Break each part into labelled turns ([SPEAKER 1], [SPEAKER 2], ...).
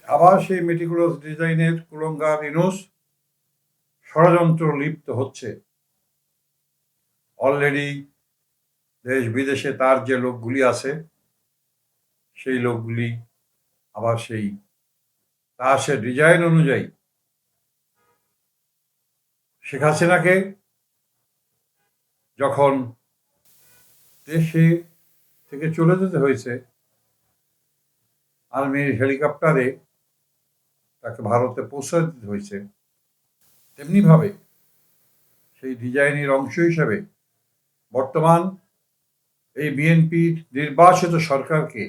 [SPEAKER 1] আবার সেই মেটিকুলাস ডিজাইনের কুলঙ্গার ইনুস ষড়যন্ত্র লিপ্ত হচ্ছে। অলরেডি দেশ বিদেশে তার যে লোকগুলি আছে সেই লোকগুলি আবার সেই তাসের ডিজাইন অনুযায়ী শেখ হাসিনাকে যখন দেশে থেকে চলে যেতে হয়েছে আর্মির হেলিকপ্টারে, তাকে ভারতে পৌঁছে দিতে হয়েছে, তেমনিভাবে সেই ডিজাইনের অংশ হিসেবে বর্তমান এই বিএনপির নির্বাচিত সরকারকে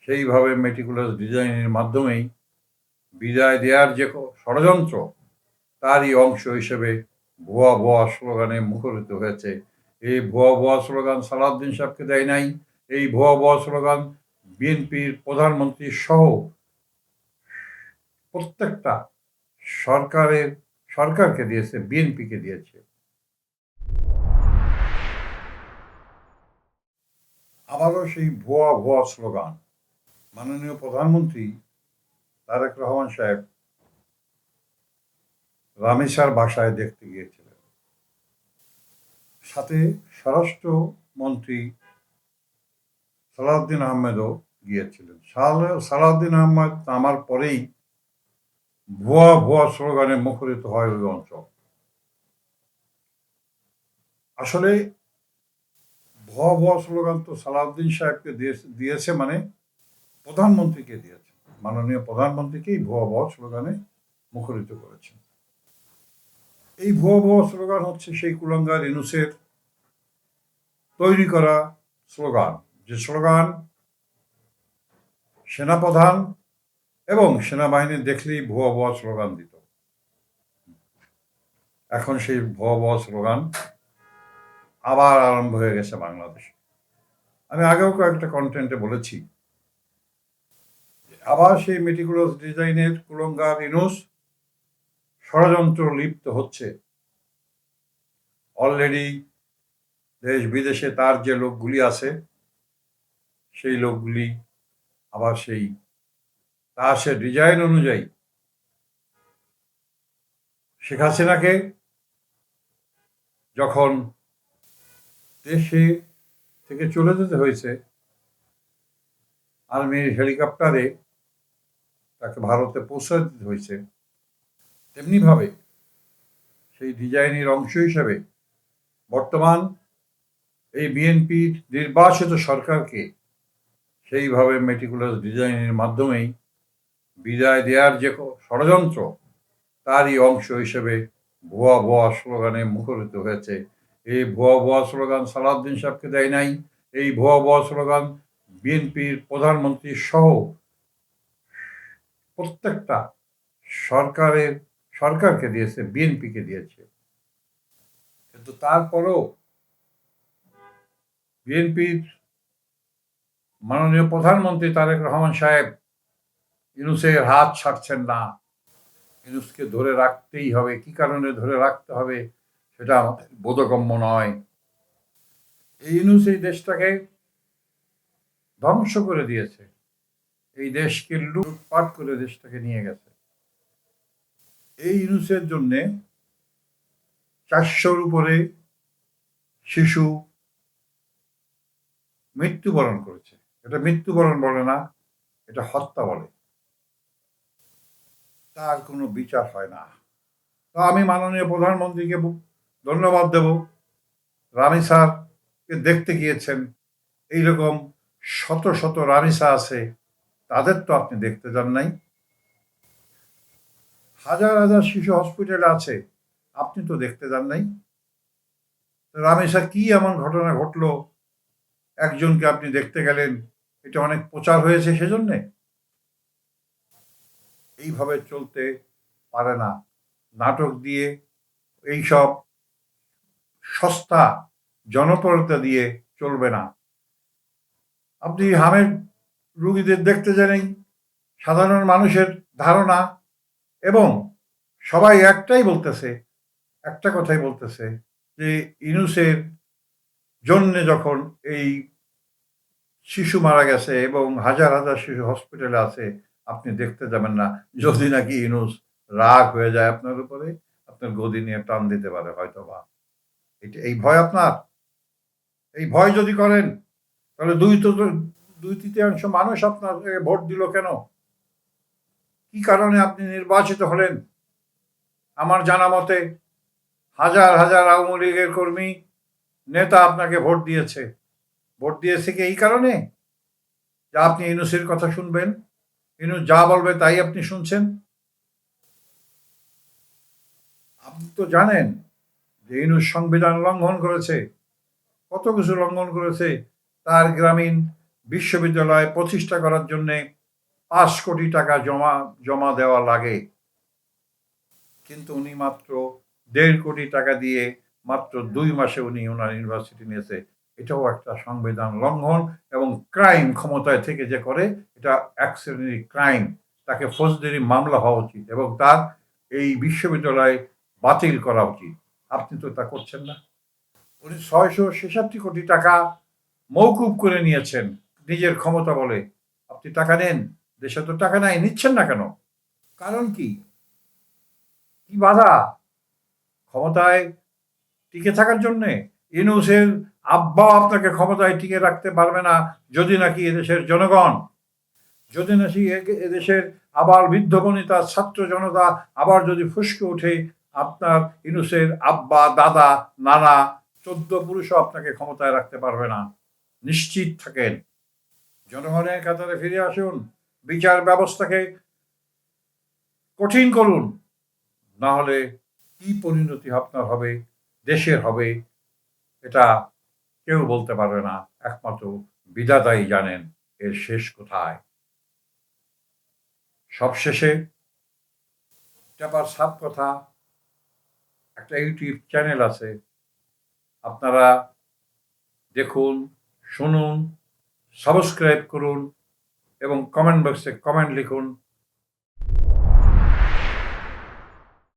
[SPEAKER 1] সেইভাবে মেটিকুলাস ডিজাইনের মাধ্যমেই বিদায় দেওয়ার যে ষড়যন্ত্র তারই অংশ হিসেবে ভুয়া ভুয়া স্লোগানে মুখরিত হয়েছে। এই ভুয়া ভুয়া স্লোগান সালাউদ্দিন সাহেবকে দেয় নাই, এই ভুয়া ভুয়া স্লোগান বিএনপির প্রধানমন্ত্রী সহ প্রত্যেকটা সরকারকে দিয়েছে, বিএনপিকে দিয়েছে। আবারও সেই ভুয়া ভুয়া স্লোগান মাননীয় প্রধানমন্ত্রী তারেক রহমান সাহেব রামেসার বাসায় দেখতে গিয়েছিলেন, সাথে স্বরাষ্ট্রমন্ত্রী সালাউদ্দিন আহমেদও গিয়েছিলেন। সালাউদ্দিন আহমেদ নামার পরেই ভুয়া ভুয়া স্লোগানে মুখরিত হয় ওই অঞ্চল। আসলে ভুয়া ভুয়া স্লোগান তো সালাউদ্দিন সাহেবকে দিয়েছে, মানে প্রধানমন্ত্রীকে দিয়েছে, মাননীয় প্রধানমন্ত্রীকেই ভুয়া ভুয়া স্লোগানে মুখরিত করেছেন। এই ভুয়া ভুয়া স্লোগান হচ্ছে সেই কুলঙ্গার ইনুসের তৈরি করা স্লোগান, যে স্লোগান সেনাপ্রধান এবং সেনাবাহিনী দেখলেই ভুয়া ভুয়া স্লোগান দিত। এখন সেই ভুয়া ভুয়া স্লোগান আবার আরম্ভ হয়ে গেছে বাংলাদেশে। আমি আগেও কয়েকটা কন্টেন্টে বলেছি, আবার সেই মেটিকুলাস ডিজাইনের কুলঙ্গার ইনুস ষড়যন্ত্র লিপ্ত হচ্ছে। অলরেডি দেশ বিদেশে তার যে লোকগুলি আছে সেই লোকগুলি আবার সেই তাসের ডিজাইন অনুযায়ী শেখ হাসিনাকে যখন দেশে থেকে চলে যেতে হয়েছে আর্মির হেলিকপ্টারে, তাকে ভারতে পৌঁছে দিতে হয়েছে, তেমনিভাবে সেই ডিজাইনের অংশ হিসেবে বর্তমান এই বিএনপির নির্বাচিত সরকারকে সেইভাবে মেটিকুলাস ডিজাইনের মাধ্যমেই বিদায় দেওয়ার যে ষড়যন্ত্র তারই অংশ হিসেবে ভুয়া ভুয়া স্লোগানে মুখরিত হয়েছে। এই ভুয়া ভুয়া স্লোগান সালাউদ্দিন সাহেবকে দেয় নাই, এই ভুয়া ভুয়া স্লোগান বিএনপির প্রধানমন্ত্রী সহ প্রত্যেকটা সরকারকে দিয়েছে, বিএনপিকে দিয়েছে। কিন্তু তারপরেও বিএনপির মাননীয় প্রধানমন্ত্রী তারেক রহমান সাহেব ইউনূসের হাত ছাড়ছেন না। ইউনূসকে ধরে রাখতেই হবে, কি কারণে ধরে রাখতে হবে সেটা আমাদের বোধগম্য নয়। এই ইউনূস এই দেশটাকে ধ্বংস করে দিয়েছে, এই দেশকে লুটপাট করে দেশটাকে নিয়ে গেছে। এই ইউনূসের জন্যে 400-র উপরে শিশু মৃত্যুবরণ করেছে। এটা মৃত্যুবরণ বলে না, এটা হত্যা বলে। তার কোনো বিচার হয় না। তো আমি মাননীয় প্রধানমন্ত্রীকে ধন্যবাদ দেব, রামিসাকে দেখতে গিয়েছেন। এইরকম শত শত রামিসা আছে, তাদের তো আপনি দেখতে যান নাই। হাজার হাজার শিশু হসপিটালে আছে, আপনি তো দেখতে যান নাই। রামেসা কি এমন ঘটনা ঘটলো একজনকে আপনি দেখতে গেলেন, এটা অনেক প্রচার হয়েছে সেজন্যে? এইভাবে চলতে পারে না। নাটক দিয়ে, এইসব সস্তা জনপ্রিয়তা দিয়ে চলবে না। আপনি হামের রুগীদের দেখতে জানেন, সাধারণ মানুষের ধারণা এবং সবাই একটা কথাই বলতেছে যে ইউনূসের জন্যে যখন এই শিশু মারা গেছে এবং হাজার হাজার শিশু হসপিটালে আছে, আপনি দেখতে যাবেন না। যদি নাকি ইউনূস রাগ হয়ে যায় আপনার উপরে, আপনার গদি নিয়ে টান দিতে পারে হয়তোবা। এই ভয় আপনার? এই ভয় যদি করেন তাহলে ২/৩ মানুষ আপনাকে ভোট দিল কেন? কি কারণে আপনি নির্বাচিত হলেন? আমার জানা মতে হাজার, হাজার আওয়ামী লীগের কর্মী, নেতা আপনাকে ভোট দিয়েছে। ভোট দিয়েছে কি এই কারণে? যে আপনি ইউনূসের কথা শুনবেন? ইউনূস যা বলবে তাই আপনি শুনছেন? আপনি তো জানেন যে ইউনূস সংবিধান লঙ্ঘন করেছে। কত কিছু লঙ্ঘন করেছে। তার গ্রামীণ বিশ্ববিদ্যালয় প্রতিষ্ঠা করার জন্যে ৫ কোটি টাকা জমা দেওয়া লাগে। কিন্তু উনি মাত্র ১.৫ কোটি টাকা দিয়ে মাত্র ২ মাসে উনি উনার ইউনিভার্সিটি নিয়েছে। এটাও একটা সংবিধান লঙ্ঘন এবং ক্রাইম। ক্ষমতায় থেকে যে করে এটা এক শ্রেণীর ক্রাইম। তাকে ফৌজদারি মামলা হওয়া উচিত এবং তার এই বিশ্ববিদ্যালয় বাতিল করা উচিত। আপনি তো তা করছেন না। উনি ৬৬৬ কোটি টাকা মওকুফ করে নিয়েছেন নিজের ক্ষমতা বলে। আপনি টাকা নেন। দেশে তো টাকা নাই, নিচ্ছেন না কেন? কারণ কি? কি বাধা? ক্ষমতায় টিকে থাকার জন্যে? ইউনূসের আব্বাও আপনাকে ক্ষমতায় টিকে রাখতে পারবে না যদি নাকি এদেশের জনগণ, যদি নাকি এদেশের আবার বৃদ্ধ বনিতা ছাত্র জনতা আবার যদি ফুঁসকে ওঠে, আপনার ইউনূসের আব্বা, দাদা, নানা ১৪ পুরুষও আপনাকে ক্ষমতায় রাখতে পারবে না। নিশ্চিত থাকেন। জনগণের কাতারে ফিরে আসুন। বিচার ব্যবস্থাকে কঠিন করুন। না হলে কি পরিণতি আপনার হবে, দেশের হবে, এটা কেউ বলতে পারবে না। একমাত্র বিধাতাই জানেন এর শেষ কোথায়। সবশেষে চাপার সাত কথা, একটা ইউটিউব চ্যানেল আছে। আপনারা দেখুন, শুনুন, সাবস্ক্রাইব করুন এবং কমেন্ট বক্সে কমেন্ট লিখুন।